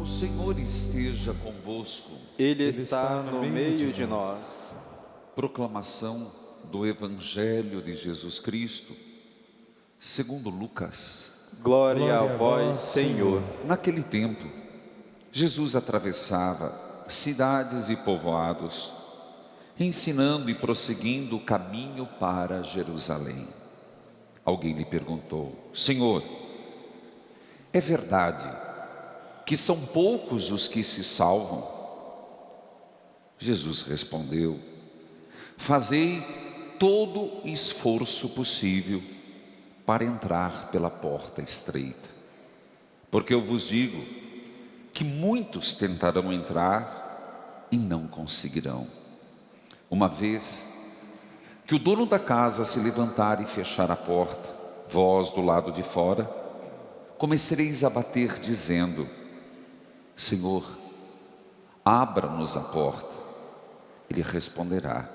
O Senhor esteja convosco. Ele está no meio de nós. Proclamação do Evangelho de Jesus Cristo, segundo Lucas. Glória a vós, Senhor. Naquele tempo, Jesus atravessava cidades e povoados, ensinando e prosseguindo o caminho para Jerusalém. Alguém lhe perguntou: Senhor, é verdade que são poucos os que se salvam? Jesus respondeu: fazei todo esforço possível para entrar pela porta estreita, porque eu vos digo que muitos tentarão entrar e não conseguirão. Uma vez que o dono da casa se levantar e fechar a porta, vós do lado de fora começareis a bater dizendo: Senhor, abra-nos a porta. Ele responderá: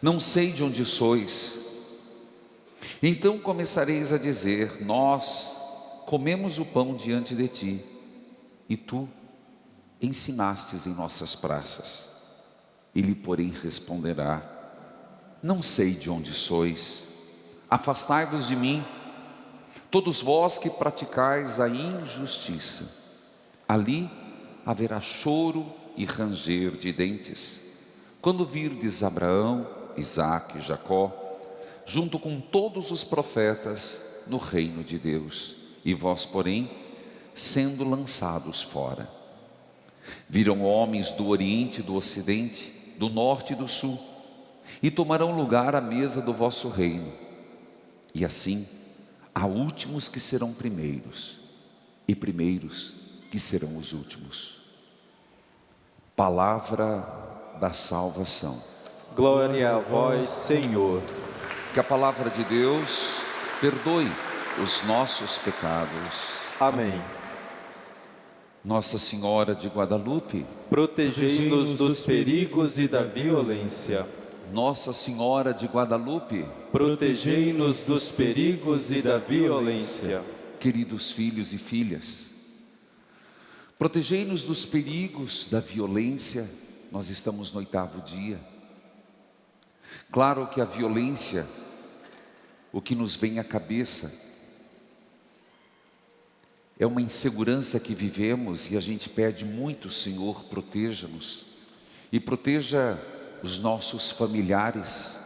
não sei de onde sois. Então começareis a dizer: nós comemos o pão diante de ti, e tu ensinastes em nossas praças. Ele, porém, responderá: não sei de onde sois, afastai-vos de mim, todos vós que praticais a injustiça. Ali haverá choro e ranger de dentes, quando virdes Abraão, Isaque e Jacó, junto com todos os profetas, no reino de Deus, e vós, porém, sendo lançados fora. Virão homens do Oriente e do Ocidente, do Norte e do Sul, e tomarão lugar à mesa do vosso reino. E assim, há últimos que serão primeiros, e primeiros que serão os últimos. Palavra da salvação. Glória a vós, Senhor. Que a palavra de Deus perdoe os nossos pecados. Amém. Nossa Senhora de Guadalupe, Protegei-nos dos perigos e da violência. Nossa Senhora de Guadalupe, Protegei-nos dos perigos e da violência. queridos filhos e filhas, protegei-nos dos perigos da violência. Nós estamos no 8º dia. Claro que a violência, o que nos vem à cabeça, é uma insegurança que vivemos e a gente pede muito: Senhor, proteja-nos e proteja os nossos familiares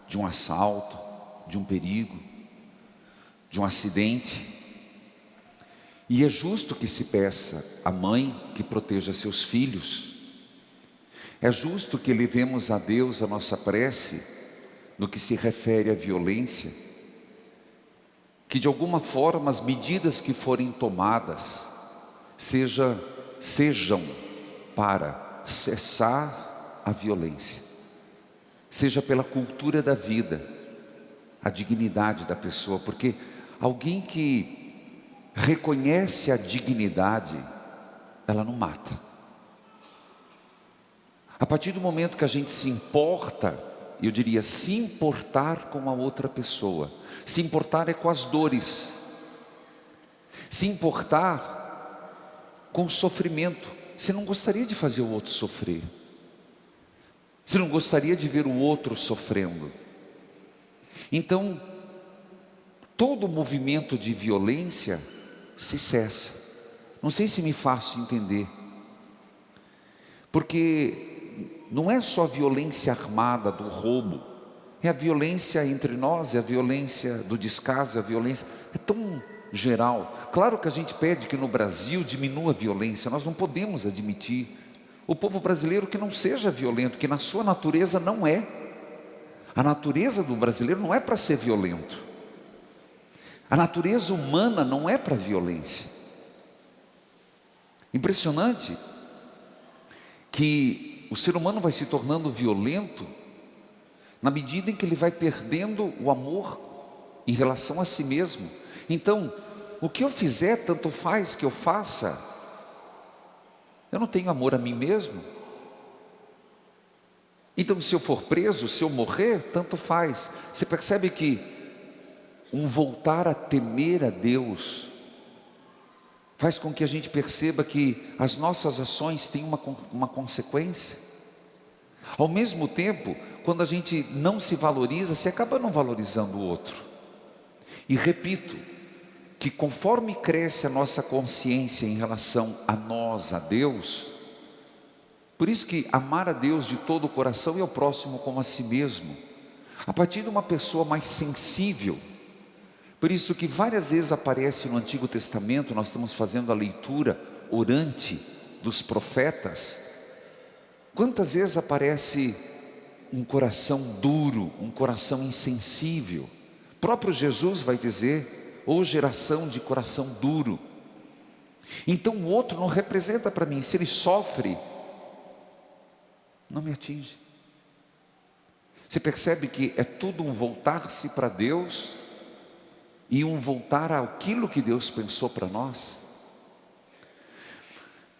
de um assalto, de um perigo, de um acidente. E é justo que se peça à mãe que proteja seus filhos. É justo que levemos a Deus a nossa prece no que se refere à violência, que de alguma forma as medidas que forem tomadas sejam para cessar a violência, seja pela cultura da vida, a dignidade da pessoa, porque alguém que reconhece a dignidade, ela não mata. A partir do momento que a gente se importa, eu diria se importar com a outra pessoa, se importar é com as dores, se importar com o sofrimento. Você não gostaria de fazer o outro sofrer, você não gostaria de ver o outro sofrendo. Então, todo movimento de violência se cessa. Não sei se me faço entender, porque não é só a violência armada do roubo, é a violência entre nós, é a violência do descaso, é a violência, é tão geral. Claro que a gente pede que no Brasil diminua a violência, nós não podemos admitir o povo brasileiro que não seja violento, que na sua natureza não é. A natureza do brasileiro não é para ser violento. A natureza humana não é para violência. Impressionante que o ser humano vai se tornando violento na medida em que ele vai perdendo o amor em relação a si mesmo. Então, o que eu fizer, tanto faz que eu faça, eu não tenho amor a mim mesmo. Então, se eu for preso, se eu morrer, tanto faz. Você percebe que um voltar a temer a Deus faz com que a gente perceba que as nossas ações têm uma consequência. Ao mesmo tempo, quando a gente não se valoriza, você acaba não valorizando o outro. E repito, que conforme cresce a nossa consciência em relação a nós, a Deus, por isso que amar a Deus de todo o coração e ao próximo como a si mesmo, a partir de uma pessoa mais sensível, por isso que várias vezes aparece no Antigo Testamento, nós estamos fazendo a leitura orante dos profetas, quantas vezes aparece um coração duro, um coração insensível. O próprio Jesus vai dizer, ô geração de coração duro. Então o outro não representa para mim, se ele sofre, não me atinge. Você percebe que é tudo um voltar-se para Deus e um voltar àquilo que Deus pensou para nós.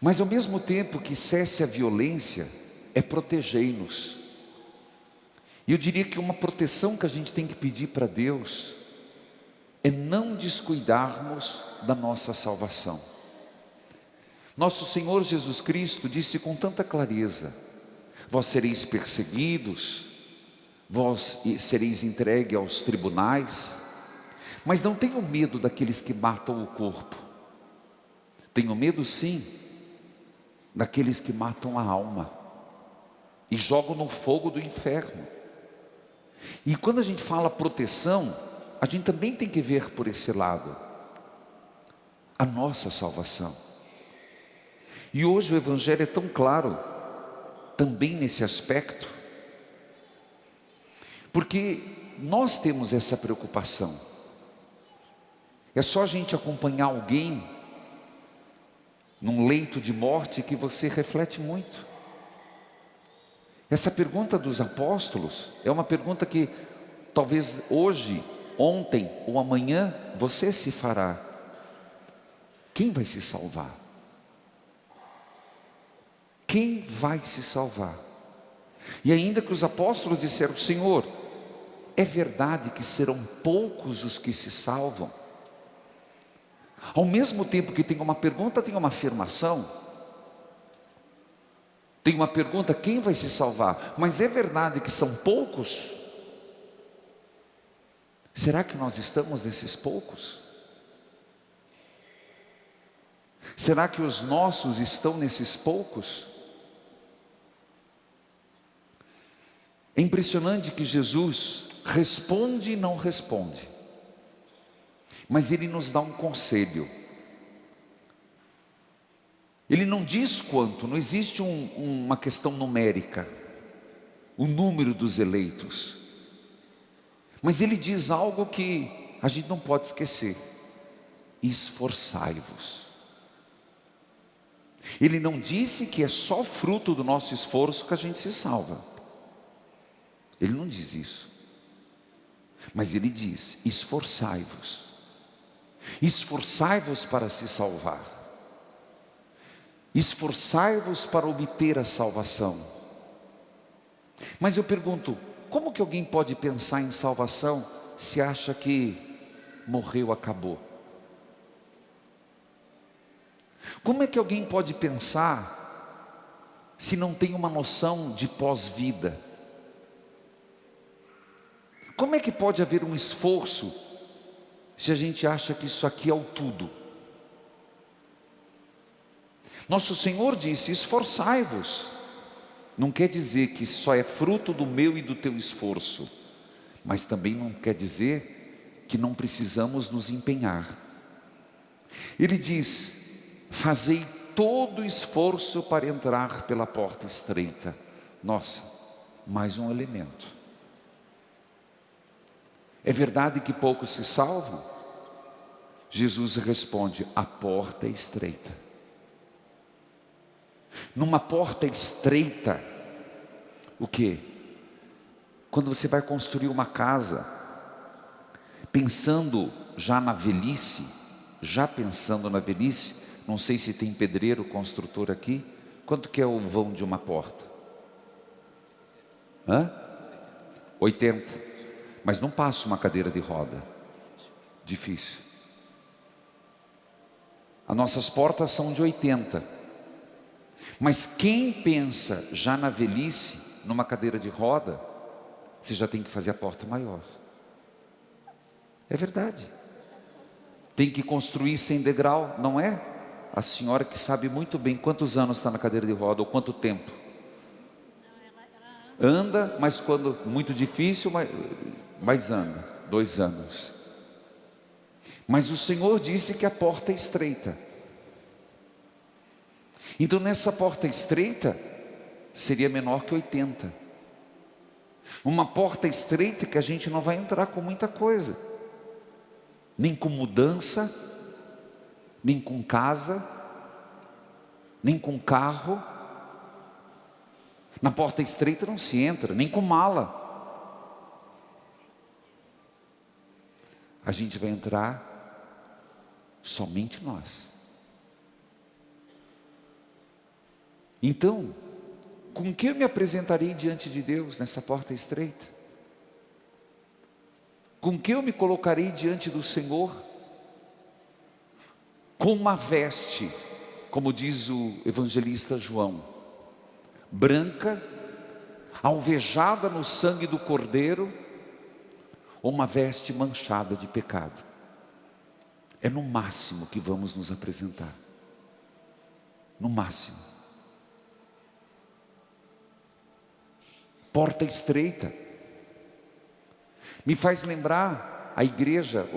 Mas ao mesmo tempo que cesse a violência, é proteger-nos. E eu diria que uma proteção que a gente tem que pedir para Deus é não descuidarmos da nossa salvação. Nosso Senhor Jesus Cristo disse com tanta clareza: vós sereis perseguidos, vós sereis entregues aos tribunais, mas não tenham medo daqueles que matam o corpo. Tenham medo sim daqueles que matam a alma e jogam no fogo do inferno. E quando a gente fala proteção, a gente também tem que ver por esse lado a nossa salvação. E hoje o Evangelho é tão claro também nesse aspecto, porque nós temos essa preocupação. É só a gente acompanhar alguém num leito de morte que você reflete muito. Essa pergunta dos apóstolos é uma pergunta que talvez hoje, ontem ou amanhã você se fará. Quem vai se salvar? Quem vai se salvar? E ainda que os apóstolos disseram: Senhor, é verdade que serão poucos os que se salvam? Ao mesmo tempo que tem uma pergunta, tem uma afirmação. Tem uma pergunta: quem vai se salvar? Mas é verdade que são poucos? Será que nós estamos nesses poucos? Será que os nossos estão nesses poucos? É impressionante que Jesus responde e não responde, mas Ele nos dá um conselho. Ele não diz quanto, não existe uma questão numérica, o número dos eleitos, mas Ele diz algo que a gente não pode esquecer: esforçai-vos. Ele não disse que é só fruto do nosso esforço que a gente se salva. Ele não diz isso. Mas Ele diz: esforçai-vos. Esforçai-vos para se salvar. Esforçai-vos para obter a salvação. Mas eu pergunto, como que alguém pode pensar em salvação se acha que morreu, acabou? Como é que alguém pode pensar se não tem uma noção de pós-vida? Como é que pode haver um esforço se a gente acha que isso aqui é o tudo? Nosso Senhor disse: esforçai-vos. Não quer dizer que só é fruto do meu e do teu esforço, mas também não quer dizer que não precisamos nos empenhar. Ele diz: fazei todo esforço para entrar pela porta estreita. Nossa, mais um elemento. É verdade que poucos se salvam? Jesus responde: a porta é estreita. Numa porta estreita, o que? Quando você vai construir uma casa, pensando já na velhice, não sei se tem pedreiro, construtor aqui, quanto que é o vão de uma porta? 80. Mas não passa uma cadeira de roda. Difícil. As nossas portas são de 80. Mas quem pensa já na velhice, numa cadeira de roda, você já tem que fazer a porta maior. É verdade. Tem que construir sem degrau, não é? A senhora que sabe muito bem quantos anos está na cadeira de roda, ou quanto tempo. Anda, mas quando muito difícil, mas anda, 2 anos. Mas o Senhor disse que a porta é estreita. Então nessa porta estreita, seria menor que 80. Uma porta estreita que a gente não vai entrar com muita coisa. Nem com mudança, nem com casa, nem com carro. Na porta estreita não se entra, nem com mala. A gente vai entrar somente nós. Então, com que eu me apresentarei diante de Deus nessa porta estreita? Com que eu me colocarei diante do Senhor? Com uma veste, como diz o evangelista João, branca, alvejada no sangue do Cordeiro, ou uma veste manchada de pecado. É no máximo que vamos nos apresentar. No máximo. Porta estreita. Me faz lembrar a igreja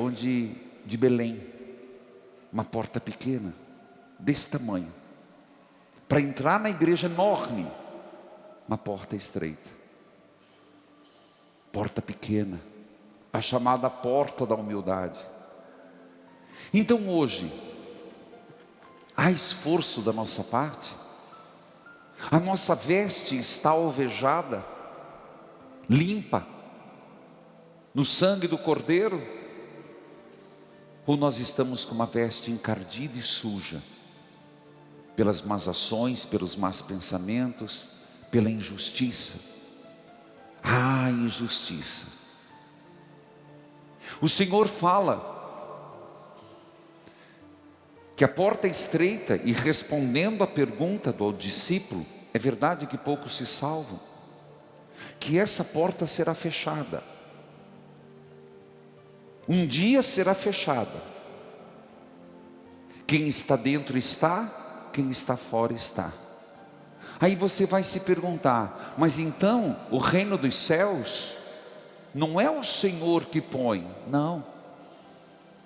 de Belém. Uma porta pequena, desse tamanho. Para entrar na igreja enorme, uma porta estreita. Porta pequena, a chamada porta da humildade. Então hoje, há esforço da nossa parte? A nossa veste está alvejada, limpa, no sangue do Cordeiro? Ou nós estamos com uma veste encardida e suja, pelas más ações, pelos más pensamentos, pela injustiça? Ah, injustiça. O Senhor fala que a porta é estreita, e respondendo à pergunta do discípulo, é verdade que poucos se salvam, que essa porta será fechada. Um dia será fechada. Quem está dentro está, quem está fora está. Aí você vai se perguntar, mas então o reino dos céus não é o Senhor que põe? Não.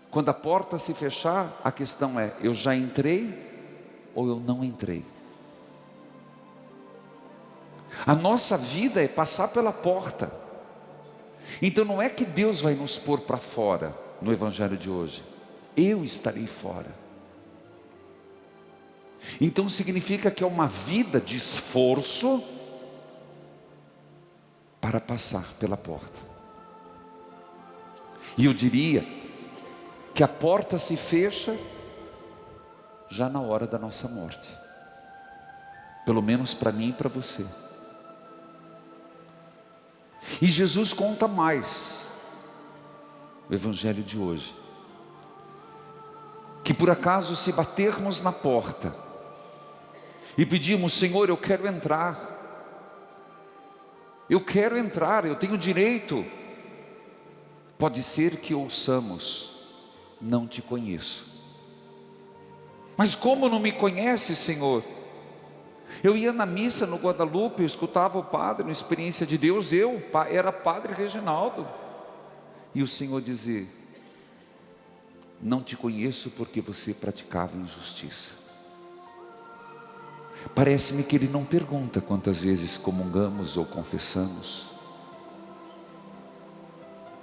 Quando a porta se fechar, a questão é: eu já entrei ou eu não entrei? A nossa vida é passar pela porta. Então não é que Deus vai nos pôr para fora no evangelho de hoje. Eu estarei fora. Então significa que é uma vida de esforço para passar pela porta. E eu diria que a porta se fecha já na hora da nossa morte. Pelo menos para mim e para você. E Jesus conta mais, o evangelho de hoje, que por acaso se batermos na porta e pedirmos: Senhor, eu quero entrar, eu tenho direito, pode ser que ouçamos: não te conheço. Mas como não me conhece, Senhor? Eu ia na missa no Guadalupe, eu escutava o padre no Experiência de Deus, eu era padre Reginaldo, e o Senhor dizia: não te conheço porque você praticava injustiça. Parece-me que Ele não pergunta quantas vezes comungamos ou confessamos.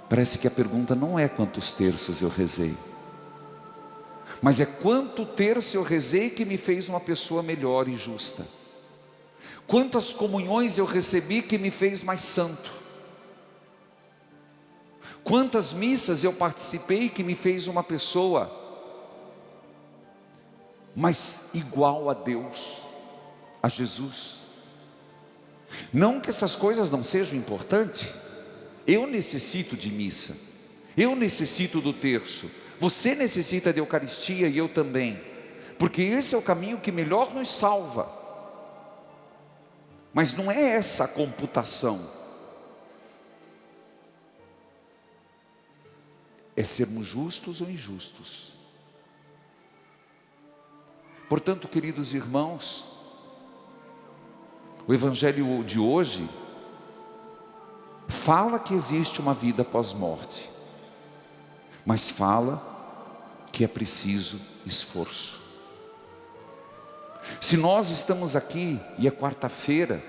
Parece que a pergunta não é quantos terços eu rezei, mas é quanto terço eu rezei que me fez uma pessoa melhor e justa. Quantas comunhões eu recebi que me fez mais santo. Quantas missas eu participei que me fez uma pessoa mais igual a Deus, a Jesus. Não que essas coisas não sejam importantes. Eu necessito de missa, eu necessito do terço, você necessita de Eucaristia e eu também. porque esse é o caminho que melhor nos salva. Mas não é essa a computação. É sermos justos ou injustos. Portanto, queridos irmãos, o Evangelho de hoje fala que existe uma vida após morte, mas fala que é preciso esforço. Se nós estamos aqui e é quarta-feira,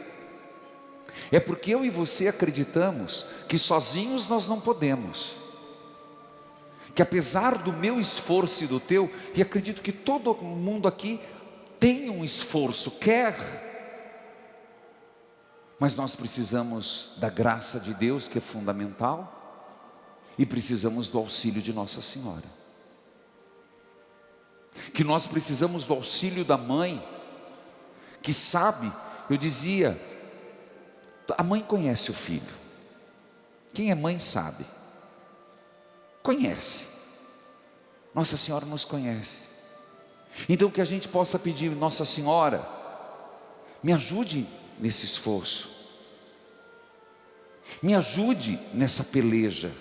é porque eu e você acreditamos que sozinhos nós não podemos, que apesar do meu esforço e do teu, e acredito que todo mundo aqui tem um esforço, quer, mas nós precisamos da graça de Deus, que é fundamental, e precisamos do auxílio de Nossa Senhora, que nós precisamos do auxílio da mãe, que sabe, eu dizia, a mãe conhece o filho, quem é mãe sabe, conhece, Nossa Senhora nos conhece, então que a gente possa pedir, Nossa Senhora, me ajude nesse esforço, me ajude nessa peleja,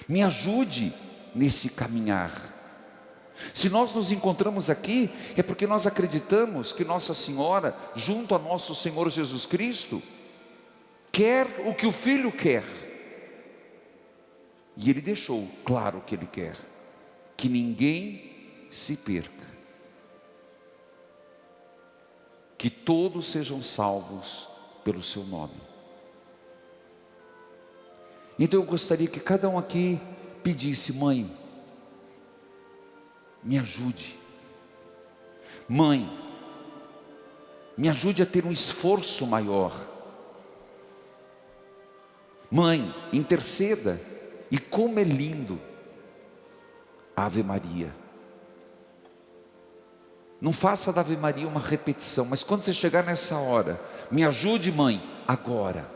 me ajude nesse caminhar. Se nós nos encontramos aqui, é porque nós acreditamos que Nossa Senhora, junto a nosso Senhor Jesus Cristo, quer o que o Filho quer, e Ele deixou claro que Ele quer, que ninguém se perca, que todos sejam salvos pelo seu nome. Então eu gostaria que cada um aqui pedisse: mãe, me ajude, mãe, me ajude a ter um esforço maior, mãe, interceda. E como é lindo, Ave Maria. Não faça da Ave Maria uma repetição, mas quando você chegar nessa hora, me ajude, mãe, agora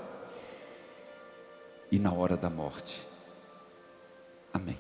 e na hora da morte. Amém.